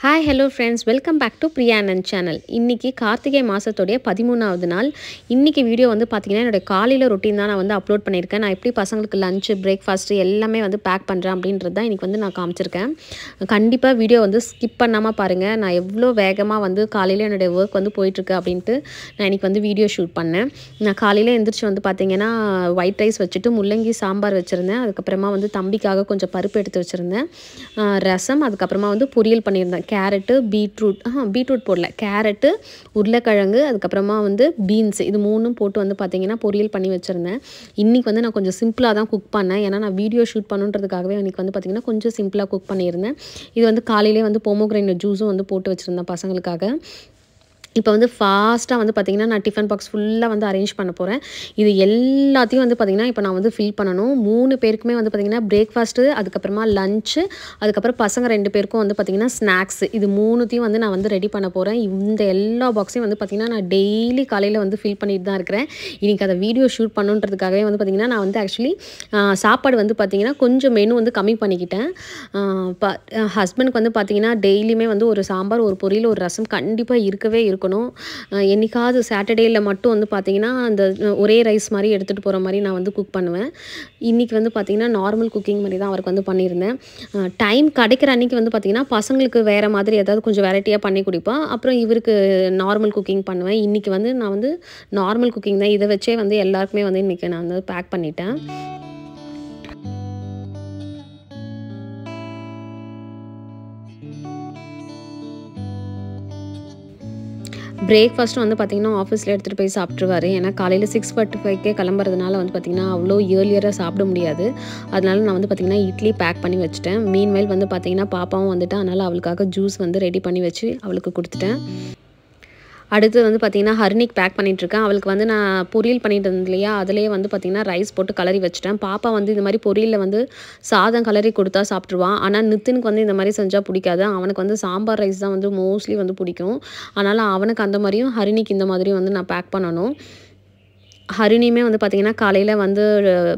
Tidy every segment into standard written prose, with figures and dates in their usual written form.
Hi, hello friends. Welcome back to Priya Anand Channel. இன்னைக்கு கார்த்திகை மாசத்தோட 13வது நாள். இன்னைக்கு வீடியோ வந்து பாத்தீங்கன்னா என்னோட காலையில ரொட்டீன் தான் நான் வந்து அப்லோட் பண்ணியிருக்கேன். நான் எப்படி பசங்களுக்கு லஞ்ச், பிரேக்ஃபாஸ்ட் எல்லாமே வந்து பேக் பண்றேன் அப்படின்றது தான் இன்னைக்கு வந்து நான் காமிச்சிருக்கேன். கண்டிப்பா வீடியோ வந்து ஸ்கிப் பண்ணாம பாருங்க. நான் எவ்வளோ வேகமா வந்து காலையில என்னோட வொர்க் வந்து போயிட்டு இருக்கு அப்படின்ட்டு நான் இன்னைக்கு வந்து வீடியோ ஷூட் பண்ணேன். நான் காலையில எந்திரிச்சு வந்து பாத்தீங்கன்னா ஒயிட் ரைஸ் வச்சுட்டு முள்ளங்கி சாம்பார் வச்சிருந்தேன். அதுக்கப்புறமா வந்து தம்பிக்காக கொஞ்சம் பருப்பு எடுத்து வச்சிருந்தேன். ரசம் அதுக்கப்புறமா வந்து பொரியல் பண்ணியிருந்தேன். கேரட்டு பீட்ரூட் போடல, கேரட்டு, உருளைக்கிழங்கு, அதுக்கப்புறமா வந்து பீன்ஸ், இது மூணும் போட்டு வந்து பார்த்திங்கன்னா பொரியல் பண்ணி வச்சுருந்தேன். இன்றைக்கி வந்து நான் கொஞ்சம் சிம்பிளாக தான் குக் பண்ணேன். ஏன்னா நான் வீடியோ ஷூட் பண்ணுன்றதுக்காகவே இன்றைக்கி வந்து பார்த்திங்கன்னா கொஞ்சம் சிம்பிளாக குக் பண்ணியிருந்தேன். இது வந்து காலையிலே வந்து பொமோகிரானேட் ஜூஸும் வந்து போட்டு வச்சுருந்தேன் பசங்களுக்காக. இப்போ வந்து ஃபாஸ்ட்டாக வந்து பார்த்திங்கன்னா நான் டிஃபன் பாக்ஸ் ஃபுல்லாக வந்து அரேஞ்ச் பண்ண போகிறேன். இது எல்லாத்தையும் வந்து பார்த்திங்கன்னா இப்போ நான் வந்து ஃபில் பண்ணணும். 3 பேருக்குமே வந்து பார்த்திங்கன்னா பிரேக்ஃபாஸ்ட்டு, அதுக்கப்புறமா லஞ்சு, அதுக்கப்புறம் பசங்க 2 பேருக்கும் வந்து பார்த்திங்கன்னா ஸ்நாக்ஸ், இது 3த்தையும் வந்து நான் வந்து ரெடி பண்ண போகிறேன். இந்த எல்லா பாக்ஸையும் வந்து பார்த்திங்கன்னா நான் டெய்லி காலையில் வந்து ஃபில் பண்ணிட்டு தான் இருக்கிறேன். இன்றைக்கி அதை வீடியோ ஷூட் பண்ணுன்றதுக்காகவே வந்து பார்த்திங்கன்னா நான் வந்து ஆக்சுவலி சாப்பாடு வந்து பார்த்திங்கன்னா கொஞ்சம் மெனு வந்து கம்மி பண்ணிக்கிட்டேன். ஹஸ்பண்டுக்கு வந்து பார்த்திங்கன்னா டெய்லியுமே வந்து ஒரு சாம்பார், ஒரு பொரியல், ஒரு ரசம் கண்டிப்பாக இருக்கவே இருக்கணும். என்னைக்காவது சாட்டர்டேயில் மட்டும் வந்து பார்த்திங்கன்னா அந்த ஒரே ரைஸ் மாதிரி எடுத்துகிட்டு போகிற மாதிரி நான் வந்து குக் பண்ணுவேன். இன்றைக்கி வந்து பார்த்திங்கன்னா நார்மல் குக்கிங் மாதிரி தான் அவருக்கு வந்து பண்ணியிருந்தேன். டைம் கிடைக்கிற அன்றைக்கி வந்து பார்த்திங்கன்னா பசங்களுக்கு வேறு மாதிரி ஏதாவது கொஞ்சம் வெரைட்டியாக பண்ணி கொடுப்பேன். அப்புறம் இவருக்கு நார்மல் குக்கிங் பண்ணுவேன். இன்றைக்கி வந்து நான் வந்து நார்மல் குக்கிங் தான், இதை வச்சே வந்து எல்லாருக்குமே வந்து இன்றைக்கி நான் வந்து பேக் பண்ணிட்டேன். பிரேக்ஃபாஸ்ட்டும் வந்து பார்த்திங்கன்னா ஆஃபீஸில் எடுத்துகிட்டு போய் சாப்பிட்ருவாரு. ஏன்னா காலையில் 6:45க்கே கிளம்புறதுனால வந்து பார்த்திங்கன்னா அவ்வளோ ஏர்லியராக சாப்பிட முடியாது. அதனால நான் வந்து பார்த்திங்கன்னா இட்லி பேக் பண்ணி வச்சுட்டேன். மீன்வைல் வந்து பார்த்திங்கன்னா பாப்பாவும் வந்துட்டு, அதனால் அவளுக்காக ஜூஸ் வந்து ரெடி பண்ணி வச்சு அவளுக்கு கொடுத்துட்டேன். அடுத்து வந்து பார்த்திங்கன்னா ஹரிணிக்கு பேக் பண்ணிகிட்ருக்கேன். அவளுக்கு வந்து நான் பொரியல் பண்ணிட்டு இருந்தேன் இல்லையா, அதிலேயே வந்து பார்த்திங்கன்னா ரைஸ் போட்டு கலரி வச்சுட்டேன். பாப்பா வந்து இந்த மாதிரி பொரியலில் வந்து சாதம் கலரி கொடுத்தா சாப்பிட்ருவான். ஆனால் நித்தினுக்கு வந்து இந்த மாதிரி செஞ்சால் பிடிக்காது. அவனுக்கு வந்து சாம்பார் ரைஸ் தான் வந்து மோஸ்ட்லி வந்து பிடிக்கும். அதனால் அவனுக்கு அந்த மாதிரியும் ஹரிணிக்கு இந்த மாதிரியும் வந்து நான் பேக் பண்ணணும். ஹரிணியுமே வந்து பார்த்திங்கன்னா காலையில் வந்து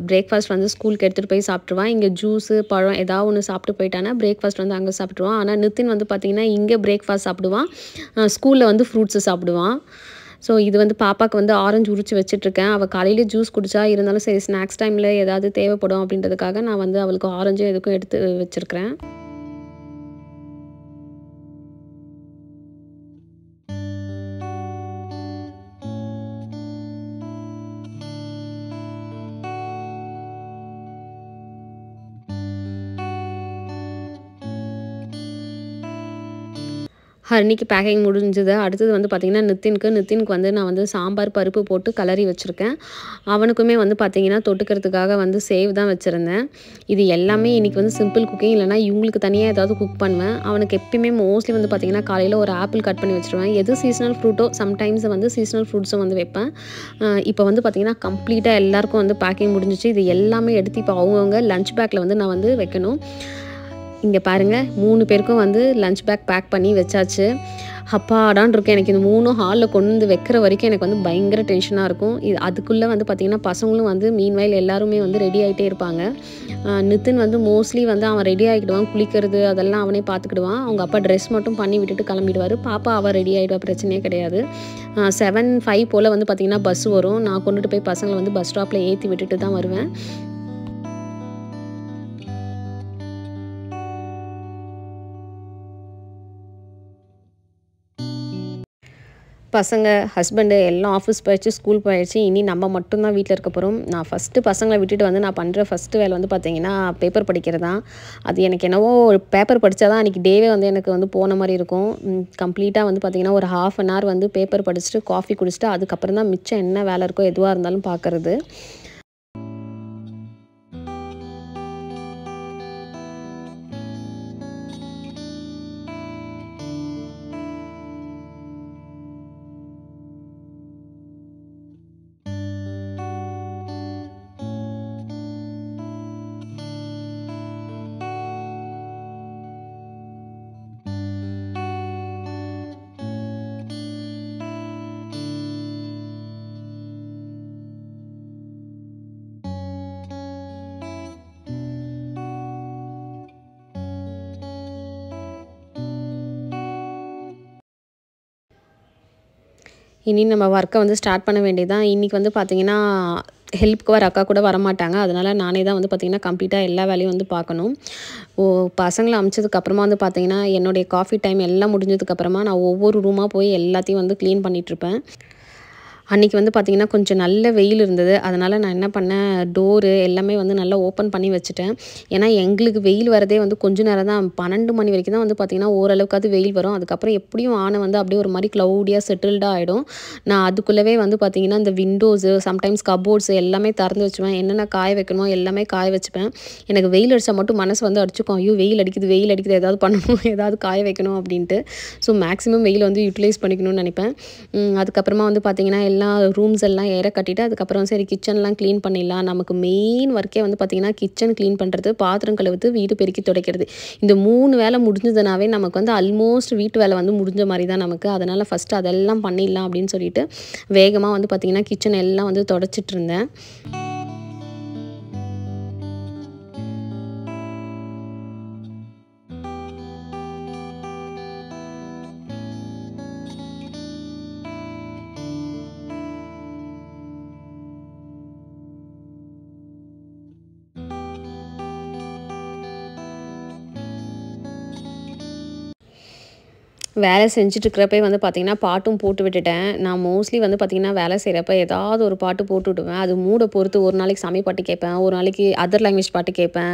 பிரேக்ஃபாஸ்ட் வந்து ஸ்கூலுக்கு எடுத்துகிட்டு போய் சாப்பிட்ருவான். இங்கே ஜூஸு, பழம் ஏதாவது ஒன்று சாப்பிட்டு போயிட்டானா பிரேக்ஃபாஸ்ட் வந்து அங்கே சாப்பிட்ருவான். ஆனால் நித்தின் வந்து பார்த்திங்கன்னா இங்கே பிரேக்ஃபாஸ்ட் சாப்பிடுவான், ஸ்கூலில் வந்து ஃப்ரூட்ஸு சாப்பிடுவான். ஸோ இது வந்து பாப்பாவுக்கு வந்து ஆரஞ்சு உரிச்சு வச்சுட்ருக்கேன். அவள் காலையிலே ஜூஸ் குடித்தா, இருந்தாலும் சரி ஸ்நாக்ஸ் டைமில் ஏதாவது தேவைப்படும் அப்படின்றதுக்காக நான் வந்து அவளுக்கு ஆரஞ்சும் எதுக்கும் எடுத்து வச்சுருக்கிறேன். ஹரிணிக்கு பேக்கிங் முடிஞ்சது. அடுத்தது வந்து பார்த்திங்கன்னா நித்தினுக்கு வந்து நான் வந்து சாம்பார் பருப்பு போட்டு கலரி வச்சுருக்கேன். அவனுக்குமே வந்து பார்த்திங்கன்னா தொட்டுக்கிறதுக்காக வந்து சேவ் தான் வச்சுருந்தேன். இது எல்லாமே இன்றைக்கி வந்து சிம்பிள் குக்கிங், இல்லைனா இவங்களுக்கு தனியாக ஏதாவது குக் பண்ணுவேன். அவனுக்கு எப்பயுமே மோஸ்ட்லி வந்து பார்த்திங்கன்னா காலையில் ஒரு ஆப்பிள் கட் பண்ணி வச்சுருவேன். எது சீசனல் ஃப்ரூட்டோ சம்டைம்ஸ் வந்து சீசனல் ஃப்ரூட்ஸும் வந்து வைப்பேன். இப்போ வந்து பார்த்திங்கன்னா கம்ப்ளீட்டாக எல்லாேருக்கும் வந்து பேக்கிங் முடிஞ்சிச்சு. இது எல்லாமே எடுத்து இப்போ அவங்கவுங்க லஞ்ச் பேக்கில் வந்து நான் வந்து வைக்கணும். இங்கே பாருங்கள், 3 பேருக்கும் வந்து லஞ்ச் பேக் பண்ணி வச்சாச்சு. அப்பாடான் இருக்கும். எனக்கு இந்த 3 ஹாலில் கொண்டு வந்து வைக்கிற வரைக்கும் எனக்கு வந்து பயங்கர டென்ஷனாக இருக்கும். அதுக்குள்ளே வந்து பார்த்திங்கன்னா பசங்களும் வந்து மீன்வைல் எல்லாருமே வந்து ரெடி ஆகிட்டே இருப்பாங்க. நித்தின் வந்து மோஸ்ட்லி வந்து அவன் ரெடி ஆகிடுவான், குளிக்கிறது அதெல்லாம் அவனே பார்த்துக்கிடுவான். அவங்க அப்பா ட்ரெஸ் மட்டும் பண்ணி விட்டுட்டு கிளம்பிடுவார். பாப்பா அவள் ரெடி ஆகிடுவா, பிரச்சனையே கிடையாது. 7:05 போல் வந்து பார்த்திங்கன்னா பஸ் வரும். நான் கொண்டுட்டு போய் பசங்களை வந்து பஸ் ஸ்டாப்பில் ஏற்றி விட்டுட்டு தான் வருவேன். பசங்க, ஹஸ்பண்டு எல்லாம் ஆஃபீஸ் போயிடுச்சு, ஸ்கூல் போயிடுச்சு. இனி நம்ம மட்டும்தான் வீட்டில் இருக்க போகிறோம். நான் ஃபஸ்ட்டு பசங்களை விட்டுட்டு வந்து நான் பண்ணுற ஃபஸ்ட்டு வேலை வந்து பார்த்திங்கன்னா பேப்பர் படிக்கிறது தான். அது எனக்கு என்னவோ பேப்பர் படித்தா தான் அன்றைக்கி டேவே வந்து எனக்கு வந்து போன மாதிரி இருக்கும். கம்ப்ளீட்டாக வந்து பார்த்திங்கன்னா ஒரு 1/2 an hour வந்து பேப்பர் படிச்சுட்டு காஃபி குடிச்சிட்டு அதுக்கப்புறம் தான் மிச்சம் என்ன வேலை இருக்கோ எதுவாக இருந்தாலும் பார்க்குறது. இனி நம்ம ஒர்க்கை வந்து ஸ்டார்ட் பண்ண வேண்டியதான். இன்றைக்கி வந்து பார்த்திங்கன்னா ஹெல்ப்க்கு வர அக்கா கூட வரமாட்டாங்க. அதனால் நானே தான் வந்து பார்த்திங்கன்னா கம்ப்ளீட்டாக எல்லா வேலையும் வந்து பார்க்கணும். பசங்களை அனுப்பிச்சதுக்கப்புறமா வந்து பார்த்திங்கன்னா என்னுடைய காஃபி டைம் எல்லாம் முடிஞ்சதுக்கப்புறமா நான் ஒவ்வொரு ரூமாக போய் எல்லாத்தையும் வந்து க்ளீன் பண்ணிகிட்ருப்பேன். அன்றைக்கி வந்து பார்த்திங்கன்னா கொஞ்சம் நல்ல வெயில் இருந்தது. அதனால் நான் என்ன பண்ணேன், டோரு எல்லாமே வந்து நல்லா ஓப்பன் பண்ணி வச்சுட்டேன். ஏன்னா எங்களுக்கு வெயில் வரதே வந்து கொஞ்ச நேரம் தான், 12 மணி வரைக்கும் தான் வந்து பார்த்திங்கன்னா ஓரளவுக்காவது வெயில் வரும். அதுக்கப்புறம் எப்படியும் வானம் வந்து அப்படியே ஒரு மாதிரி க்ளவுடியாக செட்டில்டாக ஆகிடும். நான் அதுக்குள்ளவே வந்து பார்த்திங்கன்னா இந்த விண்டோஸு சம்டைம்ஸ் கபோர்ட்ஸு எல்லாமே திறந்து வச்சுவேன். என்னென்ன காய வைக்கணுமோ எல்லாமே காய வச்சுப்பேன். எனக்கு வெயில் அடித்தா மட்டும் மனசு வந்து அடிச்சுக்கும், ஐயோ வெயில் அடிக்குது ஏதாவது பண்ணணும் ஏதாவது காய வைக்கணும் அப்படின்ட்டு. ஸோ மேக்ஸிமம் வெயில் வந்து யூட்டிலைஸ் பண்ணிக்கணும்னு நினைப்பேன். அதுக்கப்புறமா வந்து பார்த்திங்கன்னா ரூம்ஸ் எல்லாம் ஏற கட்டிட்டு அதுக்கப்புறம் சரி கிச்சன்லாம் க்ளீன் பண்ணிடலாம். நமக்கு மெயின் ஒர்க்கே வந்து பார்த்திங்கன்னா கிச்சன் க்ளீன் பண்ணுறது, பாத்திரம் கழுவுறது, வீடு பெருக்கி துடைக்கிறது. இந்த 3 வேலை முடிஞ்சதுனாவே நமக்கு வந்து ஆல்மோஸ்ட் வீட்டு வேலை வந்து முடிஞ்ச மாதிரி தான் நமக்கு. அதனால் ஃபஸ்ட்டு அதெல்லாம் பண்ணிடலாம் அப்படின்னு சொல்லிட்டு வேகமாக வந்து பார்த்திங்கன்னா கிச்சன் எல்லாம் வந்து துடைச்சிட்டு இருந்தேன். வேலை செஞ்சுட்ருக்கிறப்பே வந்து பார்த்திங்கன்னா பாட்டும் போட்டு விட்டுட்டேன். நான் மோஸ்ட்லி வந்து பார்த்திங்கன்னா வேலை செய்கிறப்ப ஏதாவது ஒரு பாட்டு போட்டு விடுவேன். அது மூடை பொறுத்து ஒரு நாளைக்கு சாமி பாட்டு கேட்பேன், ஒரு நாளைக்கு அதர் லாங்குவேஜ் பாட்டு கேட்பேன்,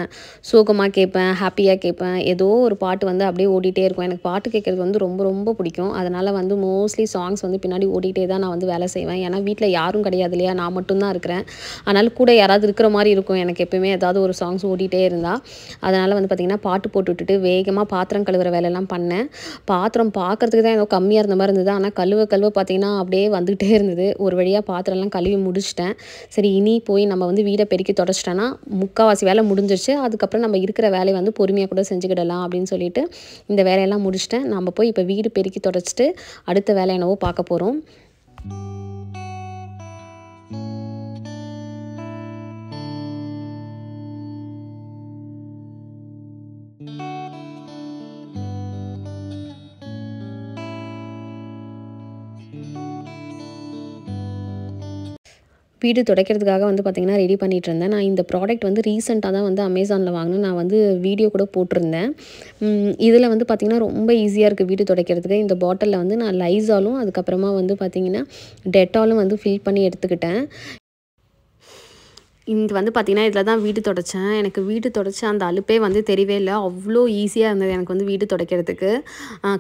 சோகமாக கேட்பேன், ஹாப்பியாக கேட்பேன். ஏதோ ஒரு பாட்டு வந்து அப்படியே ஓடிட்டே இருக்கும். எனக்கு பாட்டு கேட்குறது வந்து ரொம்ப ரொம்ப பிடிக்கும். அதனால் வந்து மோஸ்ட்லி சாங்ஸ் வந்து பின்னாடி ஓடிட்டே தான் நான் வந்து வேலை செய்வேன். ஏன்னா வீட்டில் யாரும் கிடையாது இல்லையா, நான் மட்டும்தான் இருக்கிறேன். அதனால் கூட யாராவது இருக்கிற மாதிரி இருக்கும் எனக்கு எப்போயுமே ஏதாவது ஒரு சாங்ஸ் ஓடிட்டே இருந்தால். அதனால் வந்து பார்த்திங்கன்னா பாட்டு போட்டு விட்டுட்டு வேகமாக பாத்திரம் கழுவுற வேலையெல்லாம் பண்ணேன். பாத்திரம் பார்க்குறதுக்கு தான் ஏதோ கம்மியாக இருந்த மாதிரி இருந்தது. ஆனால் கழுவ பார்த்திங்கன்னா அப்படியே வந்துகிட்டே இருந்தது. ஒரு வழியாக பாத்திரம்லாம் கழுவி முடிச்சிட்டேன். சரி இனி போய் நம்ம வந்து வீடை பெருக்கி தொடச்சிட்டோன்னா முக்கால்வாசி வேலை முடிஞ்சிருச்சு. அதுக்கப்புறம் நம்ம இருக்கிற வேலையை வந்து பொறுமையாக கூட செஞ்சுக்கிடலாம் அப்படின்னு சொல்லிட்டு இந்த வேலையெல்லாம் முடிச்சிட்டேன். நம்ம போய் இப்போ வீடு பெருக்கி தொடச்சிட்டு அடுத்த வேலை என்னவோ பார்க்க போகிறோம். வீடு துடைக்கிறதுக்காக வந்து பார்த்திங்கன்னா ரெடி பண்ணிகிட்டு இருந்தேன். நான் இந்த ப்ராடக்ட் வந்து ரீசெண்டாக தான் வந்து அமேசானில் வாங்கினேன். நான் வந்து வீடியோ கூட போட்டிருந்தேன். இதில் வந்து பார்த்திங்கன்னா ரொம்ப ஈஸியாக இருக்குது வீடு துடைக்கிறதுக்கு. இந்த பாட்டிலில் வந்து நான் லைசாலும் அதுக்கப்புறமா வந்து பார்த்திங்கன்னா டெட்டாலும் வந்து ஃபில் பண்ணி எடுத்துக்கிட்டேன். இது வந்து பார்த்திங்கன்னா இதில் தான் வீடு துடைச்சேன். எனக்கு வீடு துடைச்ச அந்த அலுப்பே வந்து தெரியவே இல்லை. அவ்வளோ ஈஸியாக இருந்தது எனக்கு வந்து வீடு துடைக்கிறதுக்கு.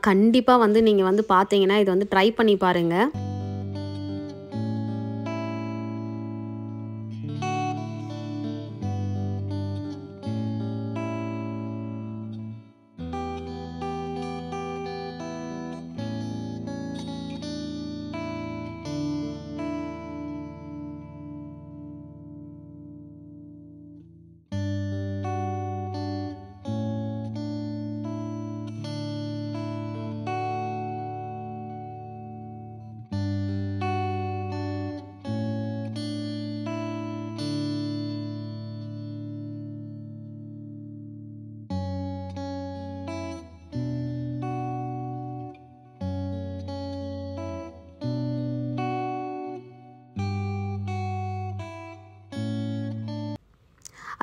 கண்டிப்பாக வந்து நீங்கள் வந்து பார்த்தீங்கன்னா இதை வந்து ட்ரை பண்ணி பாருங்கள்.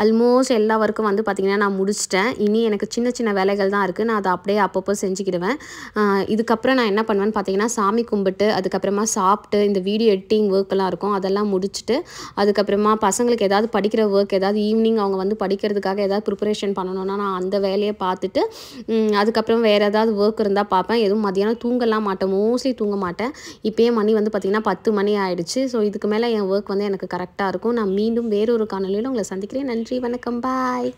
ஆல்மோஸ்ட் எல்லா ஒர்க்கும் வந்து பார்த்திங்கன்னா நான் முடிச்சிட்டேன். இனி எனக்கு சின்ன சின்ன வேலைகள் தான் இருக்குது. நான் அதை அப்படியே அப்பப்போ செஞ்சுக்கிடுவேன். இதுக்கப்புறம் நான் என்ன பண்ணுவேன்னு பார்த்திங்கன்னா சாமி கும்பிட்டு அதுக்கப்புறமா சாப்பிட்டு இந்த வீடியோ எடிட்டிங் ஒர்க்கெல்லாம் இருக்கும் அதெல்லாம் முடிச்சுட்டு அதுக்கப்புறமா பசங்களுக்கு ஏதாவது படிக்கிற ஒர்க் ஏதாவது ஈவினிங் அவங்க வந்து படிக்கிறதுக்காக ஏதாவது ப்ரிப்பரேஷன் பண்ணணுன்னா நான் அந்த வேலையை பார்த்துட்டு அதுக்கப்புறம் வேறு ஏதாவது ஒர்க் இருந்தால் பார்ப்பேன். எதுவும் மதியானம் தூங்கலாம் மாட்டேன், மோஸ்ட்லி தூங்க மாட்டேன். இப்போயே மணி வந்து பார்த்திங்கன்னா 10 மணி ஆகிடுச்சு. ஸோ இதுக்கு மேலே என் ஒர்க் வந்து எனக்கு கரெக்டாக இருக்கும். நான் மீண்டும் வேறொரு காணொலியில் உங்களை சந்திக்கிறேன். நன்றி, வணக்கம், பாய்.